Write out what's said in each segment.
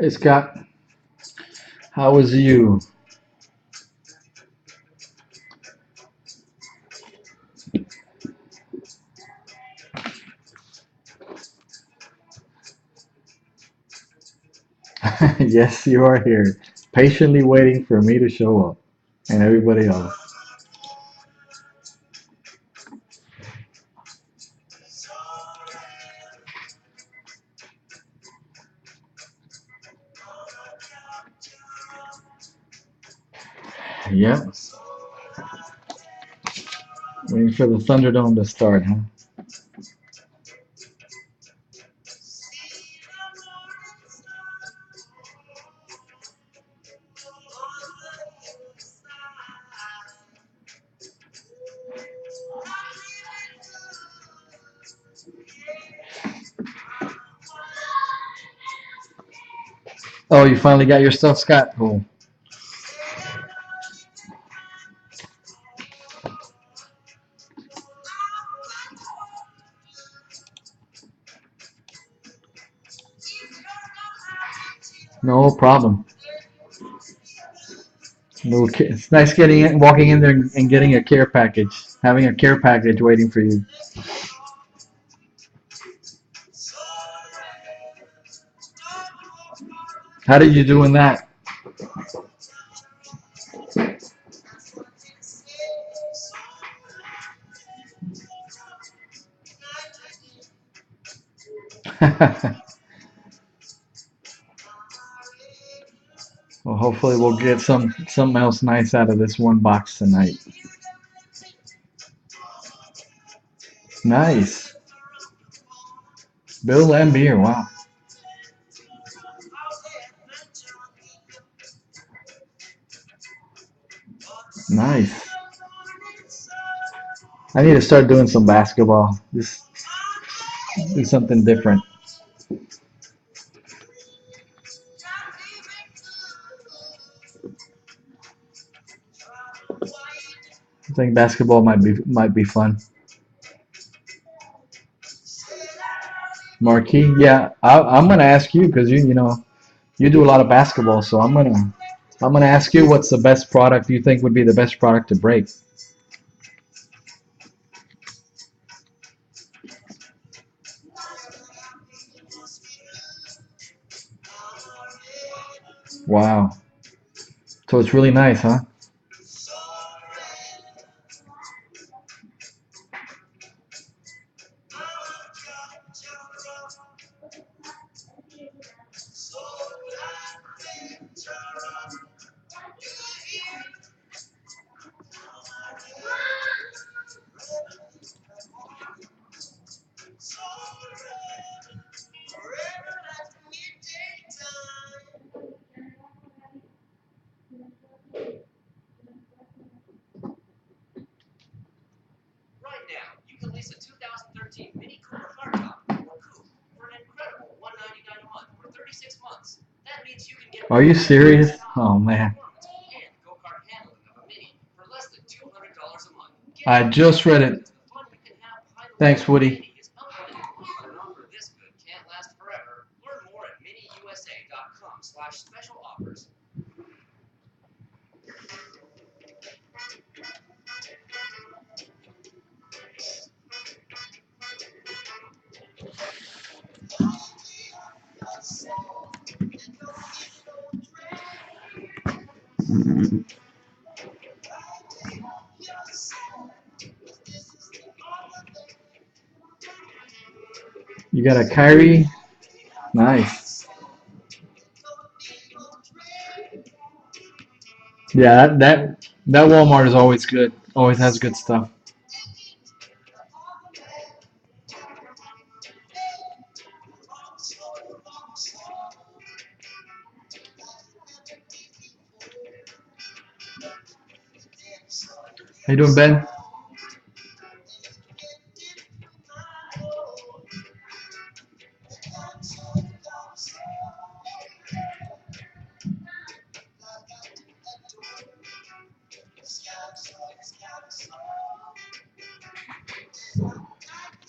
Hey Scott, how was you? Yes, you are here, patiently waiting for me to show up and everybody else. Yep, waiting for the Thunderdome to start, huh? Oh, you finally got your stuff, Scott? Cool. No problem. It's nice getting in, walking in there and getting a care package, having a care package waiting for you. How did you do in that? Well, hopefully we'll get something else nice out of this one box tonight. Nice. Bill Lambier, wow. Nice. I need to start doing some basketball. Just do something different. I think basketball might be fun. Marquee, yeah, I'm gonna ask you because you do a lot of basketball, so I'm gonna ask you what's the best product you think would be the best product to break. Wow, so it's really nice, huh? Are you serious? Oh man, I just read it. Thanks, Woody. You got a Kyrie? Nice. Yeah, that Walmart is always good. Always has good stuff. How you doing, Ben?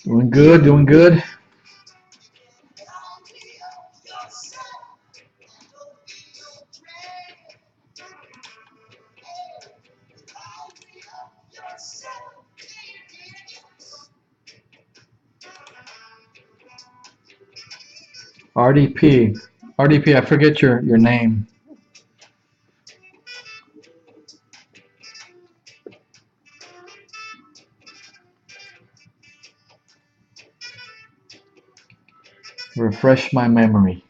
Doing good, doing good. RDP. RDP, I forget your name. Refresh my memory.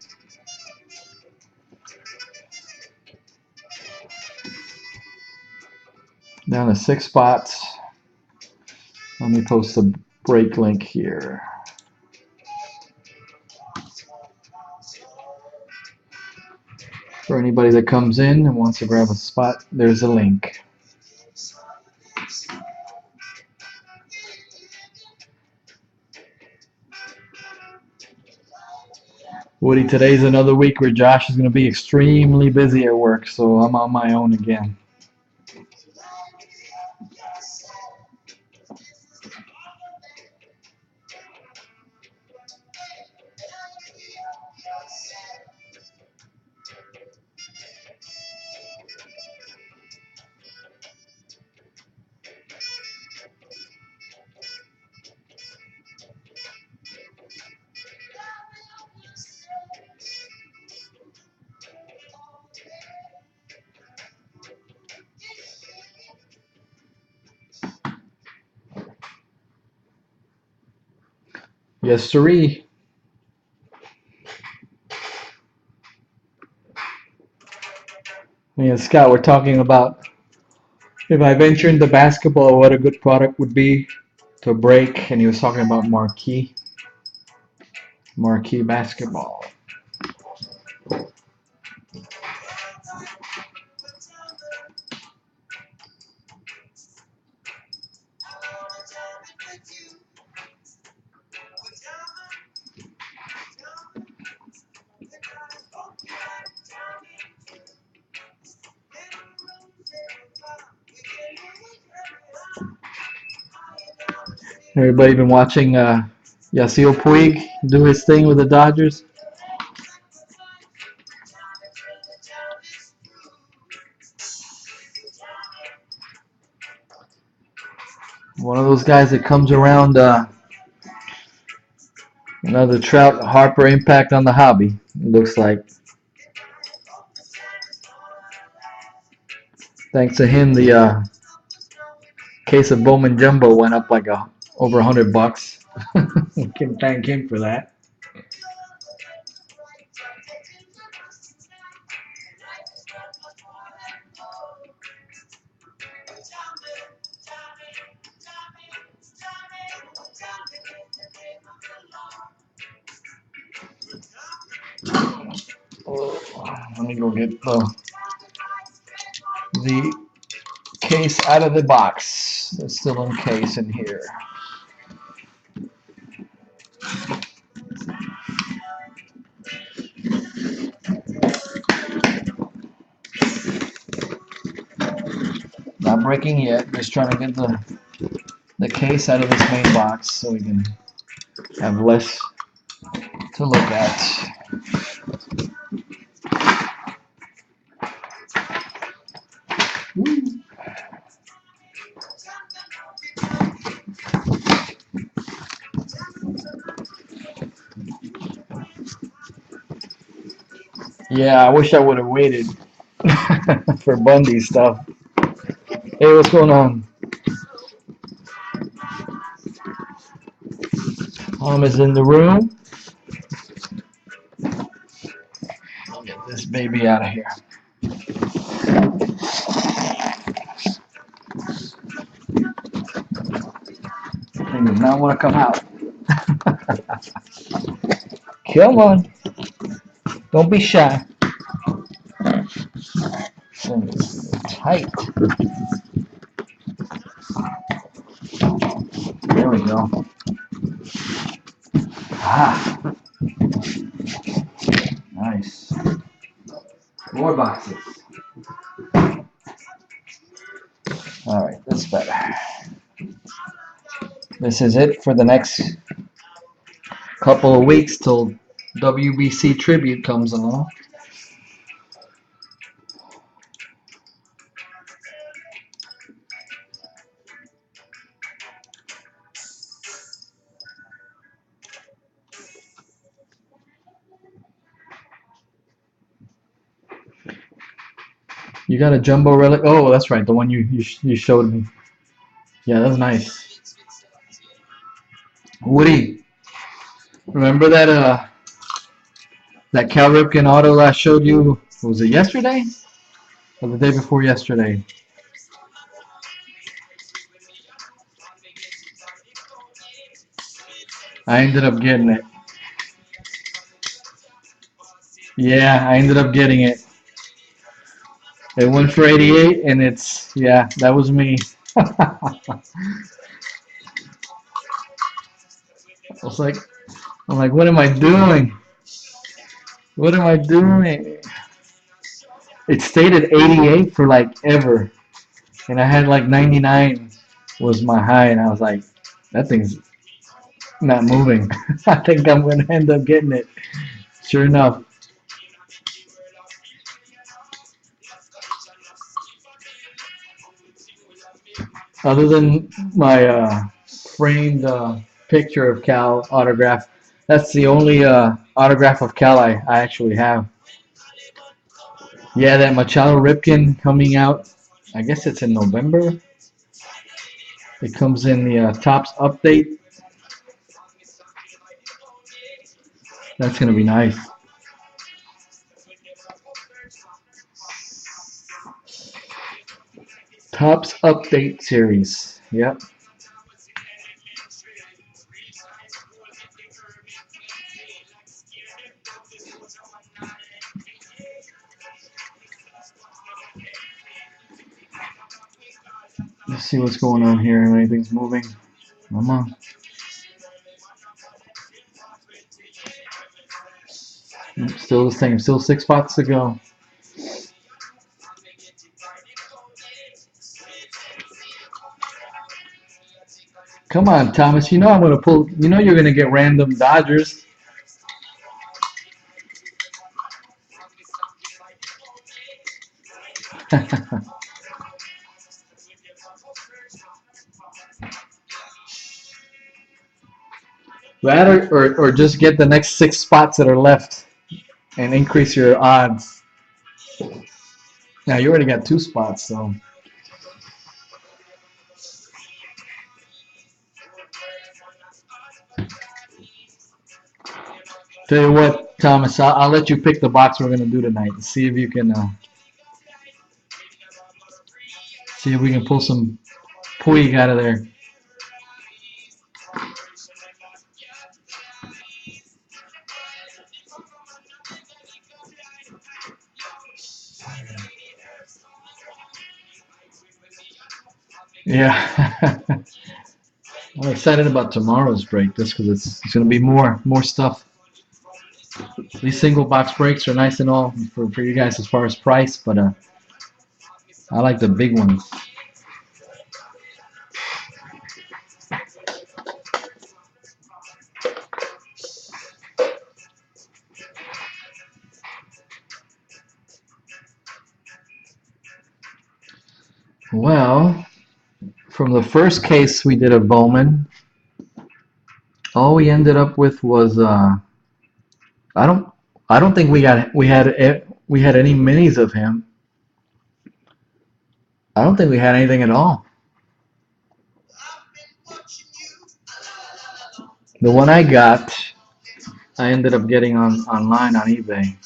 Down to 6 spots. Let me post a break link here. For anybody that comes in and wants to grab a spot, there's a link. Woody, today's another week where Josh is going to be extremely busy at work, so I'm on my own again. Yes, sirree. Me and Scott were talking about if I venture into basketball, what a good product would be to break, and he was talking about marquee basketball. Everybody been watching Yasiel Puig do his thing with the Dodgers? One of those guys that comes around another Trout Harper impact on the hobby, it looks like. Thanks to him, the case of Bowman Jumbo went up like over $100. We can thank him for that. Let me go get the case out of the box. It's still in case in here. Not breaking yet. Just trying to get the case out of this main box so we can have less to look at. Yeah, I wish I would have waited for Bundy stuff. Hey, what's going on? Is in the room. Get this baby out of here. He does not want to come out. Come on. Don't be shy. Tight. There we go. Ah, nice. More boxes. All right, that's better. This is it for the next couple of weeks till WBC Tribute comes along. You got a jumbo relic? Oh, that's right, the one you showed me. Yeah, that's nice. Woody, remember that Cal Ripken auto I showed you? Was it yesterday or the day before yesterday? I ended up getting it. Yeah, I ended up getting it. It went for 88, and yeah, that was me. I was like, what am I doing? What am I doing? It stayed at 88 for like ever, and I had like 99 was my high, and I was like, that thing's not moving. I think I'm gonna end up getting it. Sure enough. Other than my framed picture of Cal autograph, that's the only autograph of Cal I actually have. Yeah, that Machado Ripken coming out. I guess it's in November. It comes in the Topps update. That's gonna be nice. Topps update series. Yep. Let's see what's going on here. If anything's moving. Come on. Still the same. Still 6 spots to go. Come on, Thomas. You know I'm gonna pull. You know you're gonna get random Dodgers. That or just get the next 6 spots that are left and increase your odds. Now you already got 2 spots, so tell you what, Thomas, I'll let you pick the box we're gonna do tonight and see if you can see if we can pull some Puig out of there. Yeah, I'm excited about tomorrow's break just because it's gonna be more stuff. These single box breaks are nice and all for you guys as far as price, but I like the big ones. Well, from the first case we did of Bowman, all we ended up with was I don't I don't think we had any minis of him. I don't think we had anything at all. The one I got, I ended up getting online on eBay.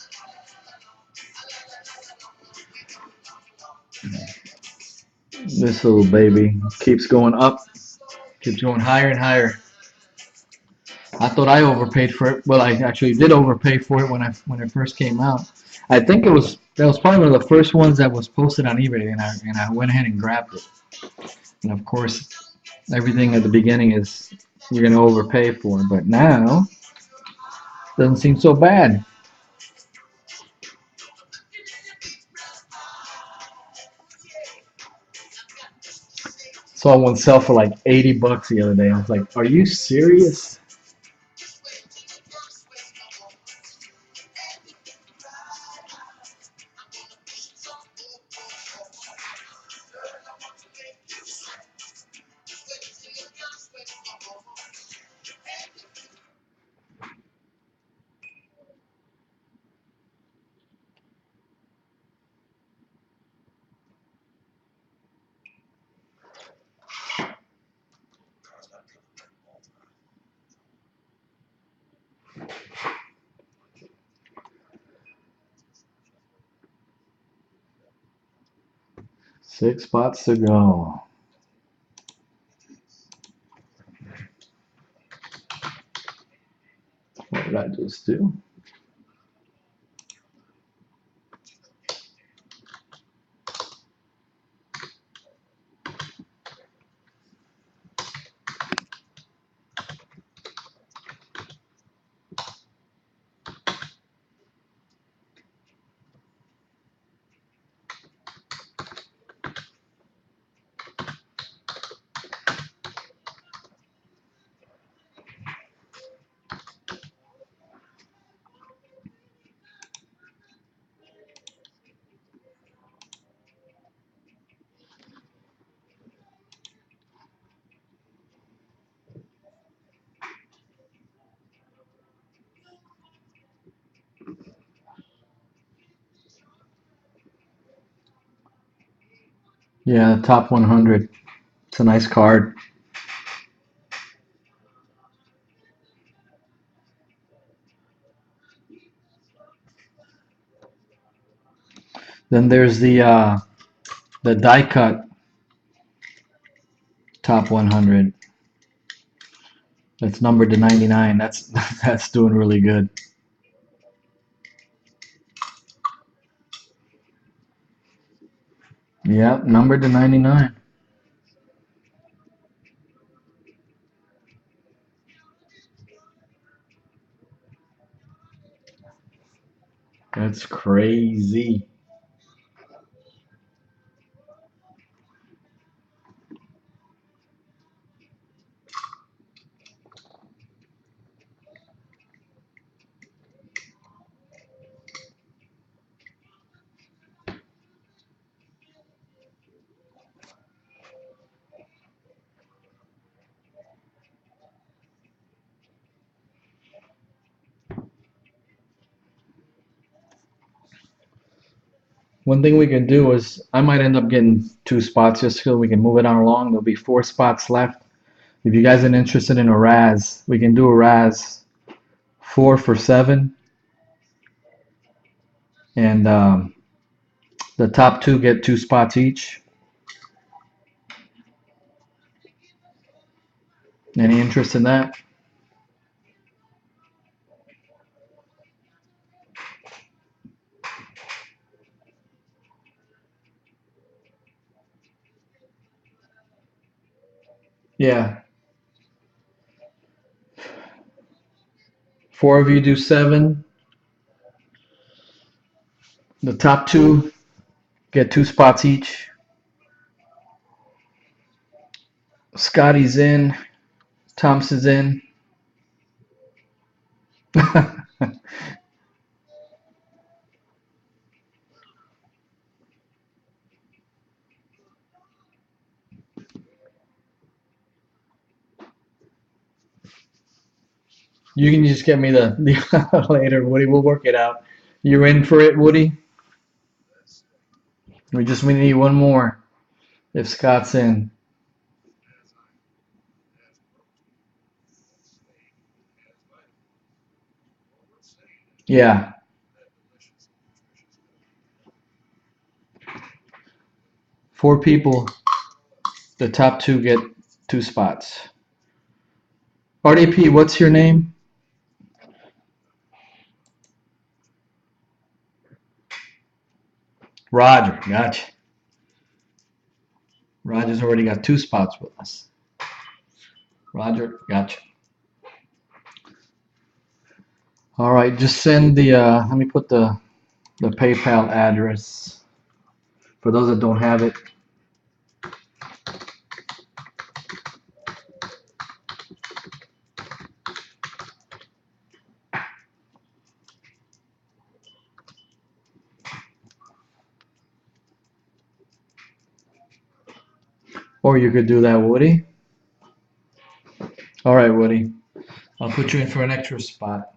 This little baby keeps going up, keeps going higher and higher. I thought I overpaid for it. Well, I actually did overpay for it when it first came out. I think that was probably one of the first ones that was posted on eBay, and I went ahead and grabbed it. And of course, everything at the beginning is you're gonna overpay for, but now doesn't seem so bad. Saw one sell for like $80 the other day. I was like, "Are you serious?" 6 spots to go. What did I just do? Yeah, top 100. It's a nice card. Then there's the die cut top 100. That's numbered to 99. That's doing really good. Yep, numbered to 99. That's crazy. One thing we can do is I might end up getting 2 spots just so we can move it on along. There'll be 4 spots left. If you guys are interested in a Raz, we can do a Raz 4 for 7, and the top 2 get 2 spots each. Any interest in that? Yeah. 4 of you do 7. The top 2 get 2 spots each. Scotty's in. Thompson's in. You can just get me the later, Woody. We'll work it out. You're in for it, Woody? We need one more if Scott's in. Yeah. 4 people. The top 2 get 2 spots. RDP, what's your name? Roger. Gotcha. Roger's already got 2 spots with us. Roger, gotcha. All right, just send the. Let me put the PayPal address for those that don't have it. Or you could do that, Woody. All right, Woody. I'll put you in for an extra spot.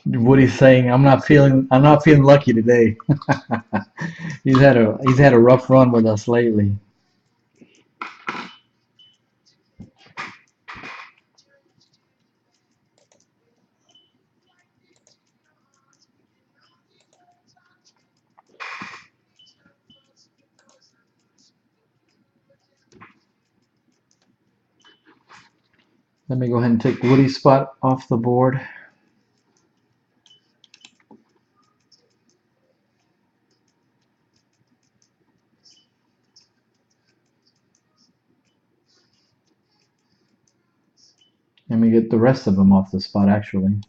Woody's saying, I'm not feeling lucky today." He's had a rough run with us lately. Let me go ahead and take Woody's spot off the board. Let me get the rest of them off the spot, actually,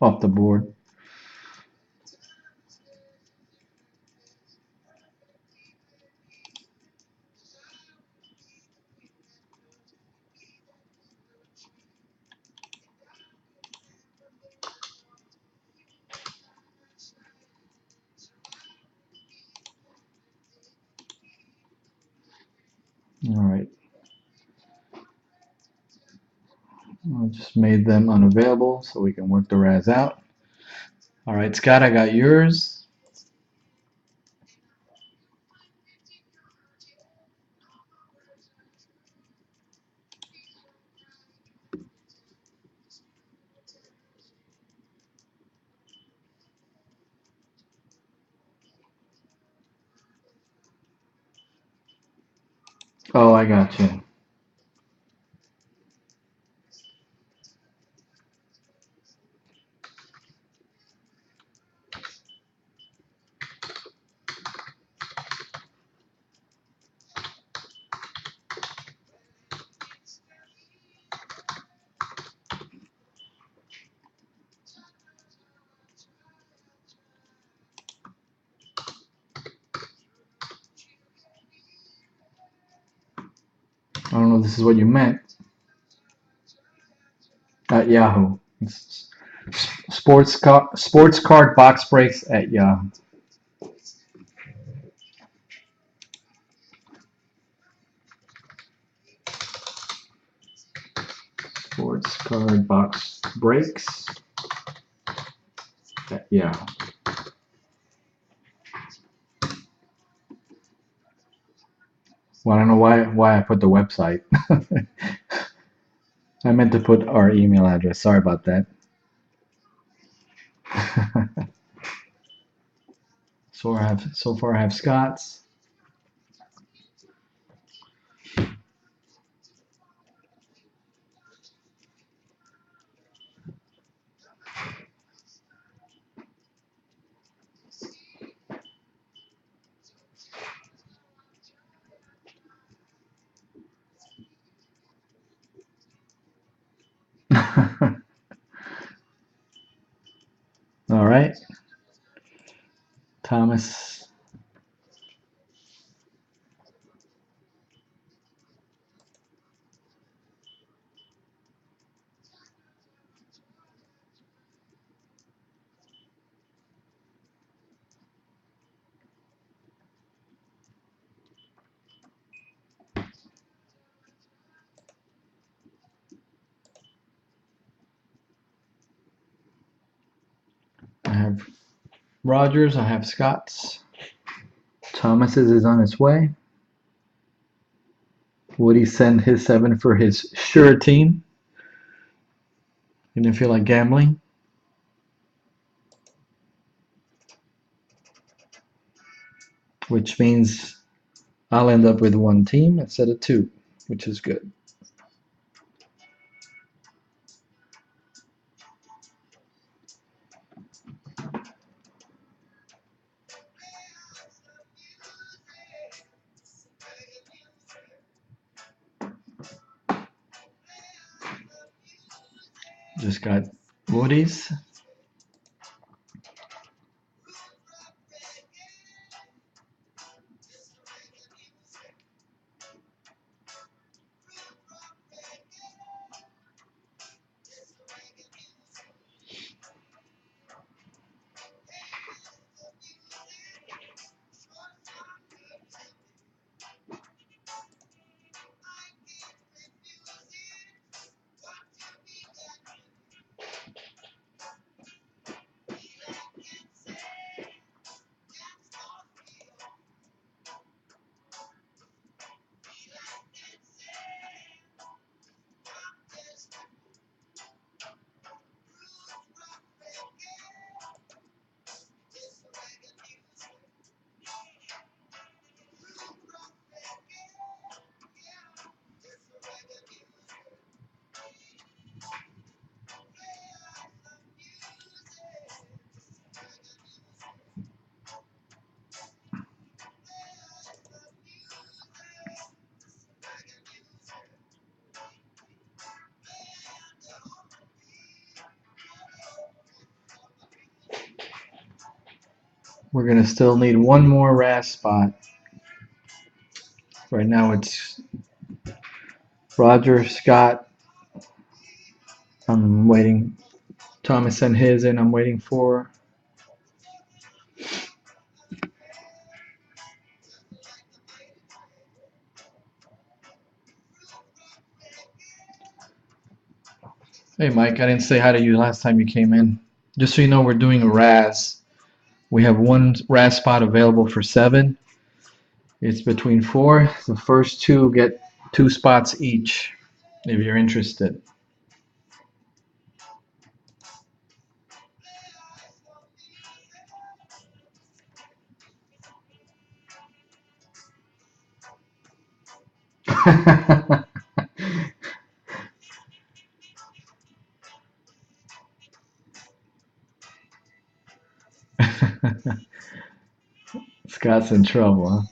off the board. All right. I just made them unavailable so we can work the Raz out. All right, Scott, I got yours. Oh, I got you. I don't know if this is what you meant. At Yahoo. It's sports card box breaks at Yahoo. Sports card box breaks at Yahoo. Well, I don't know why I put the website. I meant to put our email address. Sorry about that. So far I have Scott's. All right. Thomas. I have Rogers. I have Scott's. Thomas's is on its way. Would he send his 7 for his sure team? He didn't feel like gambling. Which means I'll end up with 1 team instead of 2, which is good. Just got Woody's. We're gonna still need one more Raz spot. Right now it's Roger, Scott. I'm waiting. Thomas sent his in. I'm waiting for. Hey, Mike, I didn't say hi to you last time you came in. Just so you know, we're doing a Raz. We have one Raz spot available for 7. It's between 4. The first 2 get 2 spots each, if you're interested. Scott's in trouble, huh?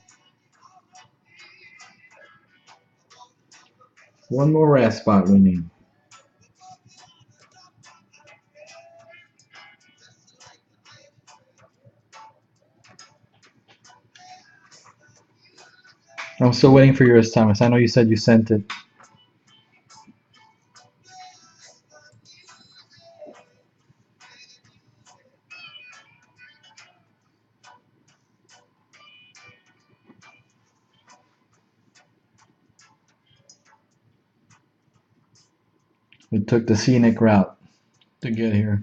One more Raz spot we need. I'm still waiting for yours, Thomas. I know you said you sent it. We took the scenic route to get here.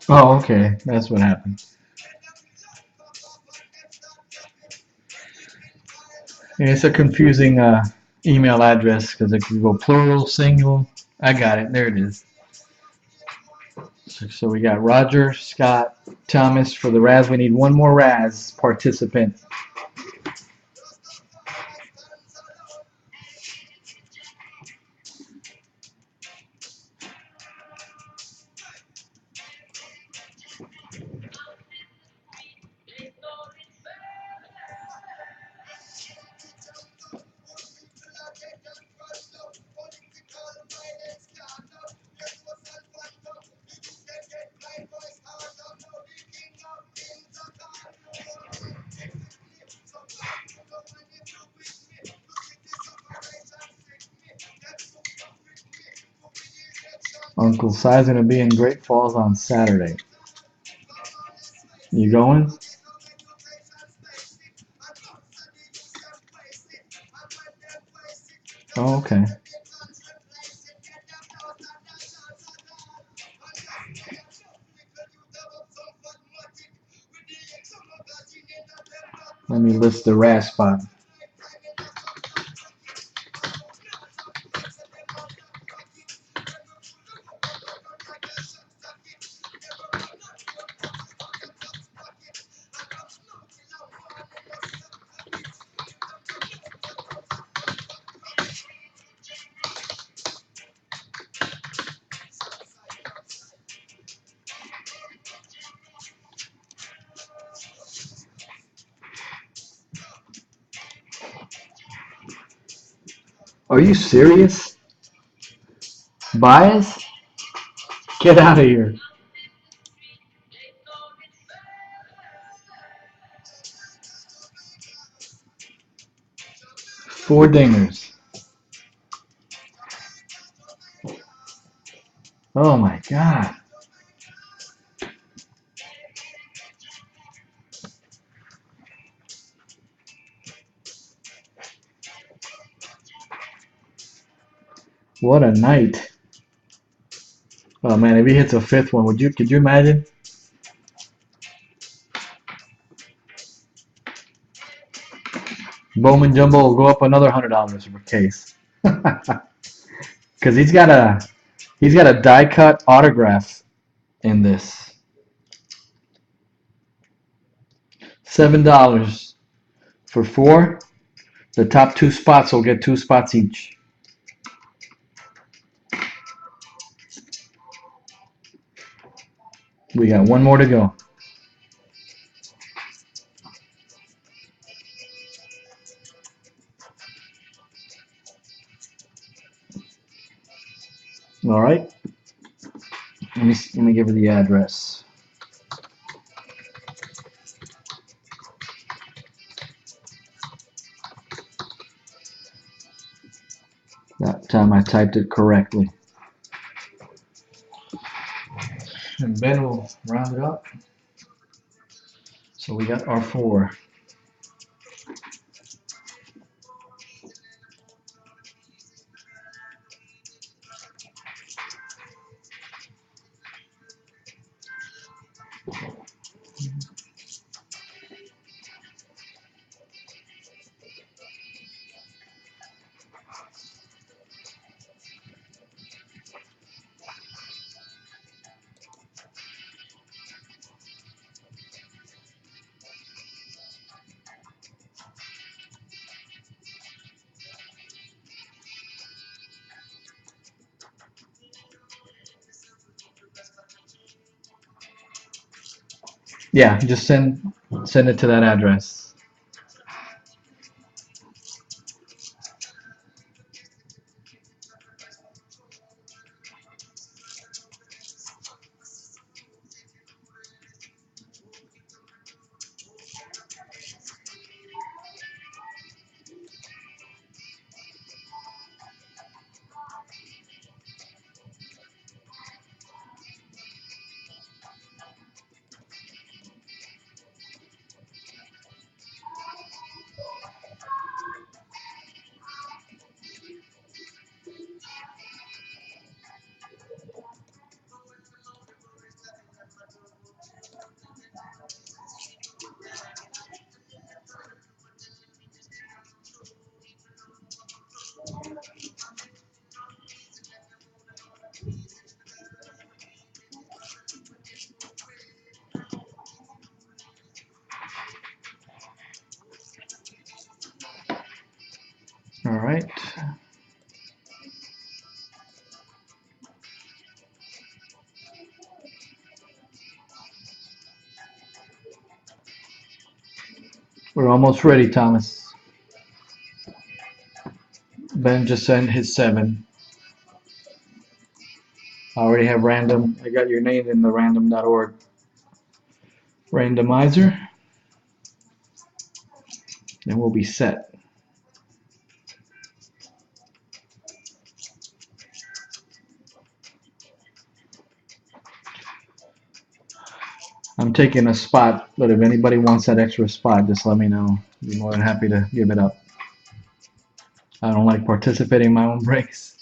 Oh, okay. That's what happened. Yeah, it's a confusing email address because it can go plural, single. I got it. There it is. So we got Roger, Scott, Thomas for the Raz. We need one more Raz participant. Uncle Si's gonna be in Great Falls on Saturday. You going? Oh, okay. Let me list the Raz spot. Are you serious? Bias? Get out of here. 4 dingers. Oh my god. What a night. Oh man, if he hits a fifth one, could you imagine? Bowman Jumbo will go up another $100 per case. Cause he's got a die cut autograph in this. $7 for 4. The top 2 spots will get 2 spots each. We got one more to go. All right. Let me give her the address. That time I typed it correctly. And Ben will round it up. So we got our 4. Yeah, just send it to that address. All right. We're almost ready, Thomas. Ben just sent his 7. I already have random. I got your name in the random.org randomizer. And we'll be set. I'm taking a spot, but if anybody wants that extra spot, just let me know. I'd be more than happy to give it up. I don't like participating in my own breaks.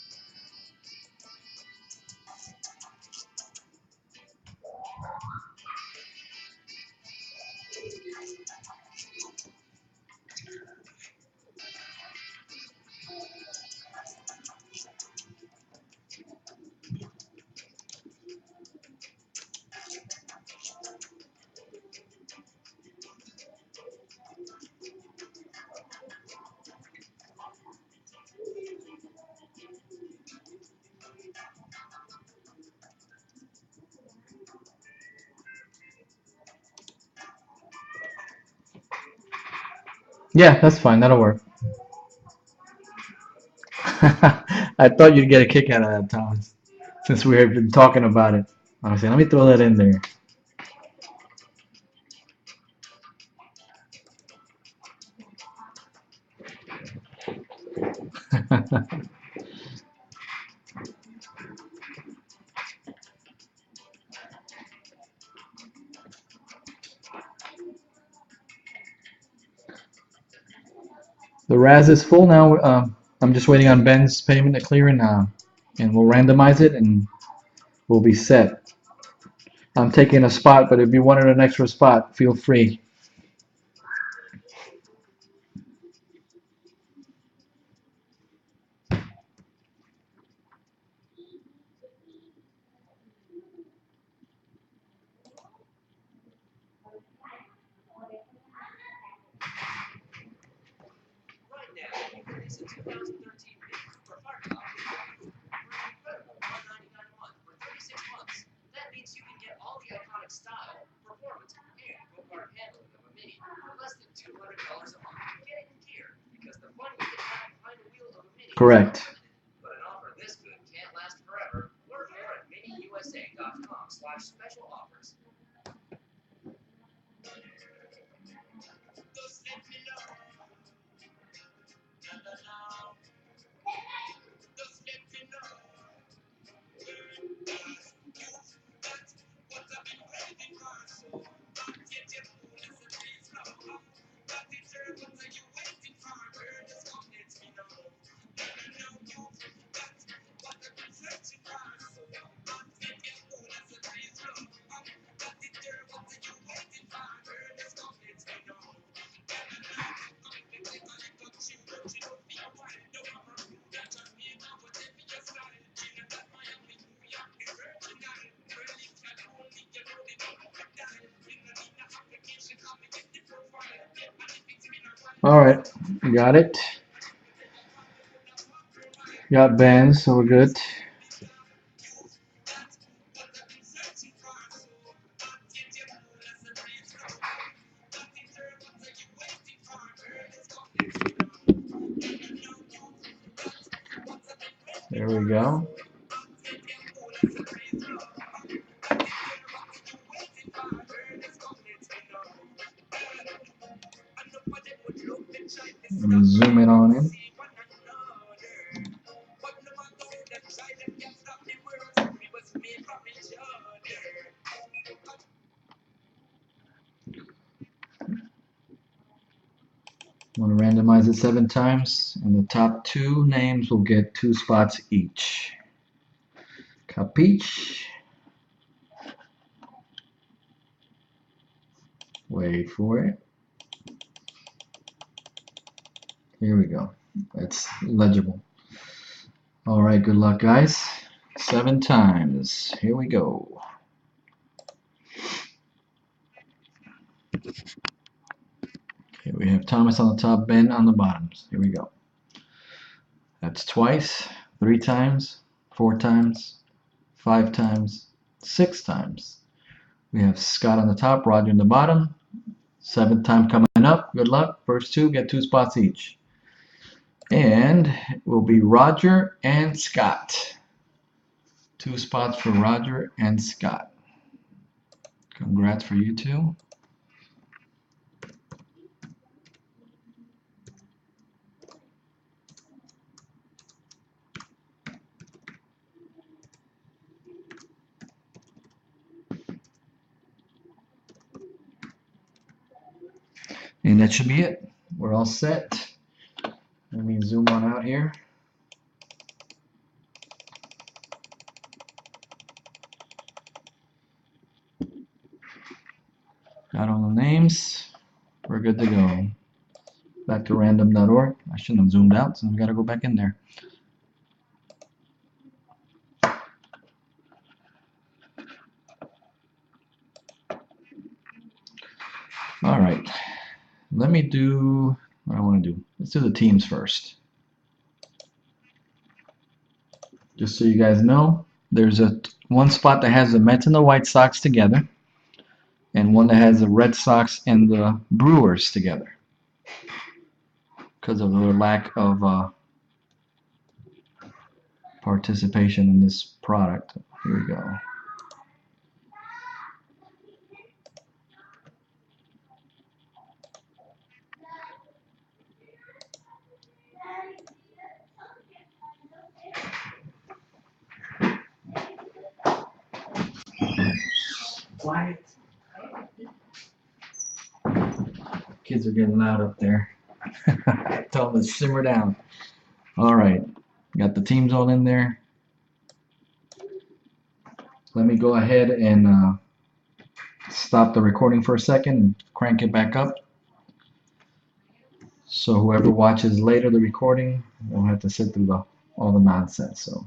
Yeah, that's fine. That'll work. I thought you'd get a kick out of that, Thomas, since we have been talking about it. I was saying, let me throw that in there. The Raz is full now. I'm just waiting on Ben's payment to clear, and and we'll randomize it and we'll be set. I'm taking a spot, but if you wanted an extra spot, feel free. Correct. All right, got it. Got bands, so we're good. There we go. Let me zoom it on in. I'm going to randomize it 7 times, and the top 2 names will get 2 spots each. Capiche? Wait for it. Here we go. It's legible. All right, good luck, guys. 7 times. Here we go. Okay, we have Thomas on the top, Ben on the bottoms. Here we go. That's twice, 3 times, 4 times, 5 times, 6 times. We have Scott on the top, Roger on the bottom. 7th time coming up. Good luck. First 2 get 2 spots each. And it will be Roger and Scott. 2 spots for Roger and Scott. Congrats for you two. And that should be it. We're all set. Let me zoom on out here. Got all the names. We're good to go. Back to random.org. I shouldn't have zoomed out, so we got to go back in there. All right. Let me do what I want to do. Let's do the teams first. Just so you guys know, there's one spot that has the Mets and the White Sox together, and one that has the Red Sox and the Brewers together because of their lack of participation in this product. Here we go. Quiet. Kids are getting loud up there. Tell them to simmer down. All right, got the teams all in there. Let me go ahead and stop the recording for a second and crank it back up. So whoever watches later the recording will have to sit through all the nonsense. So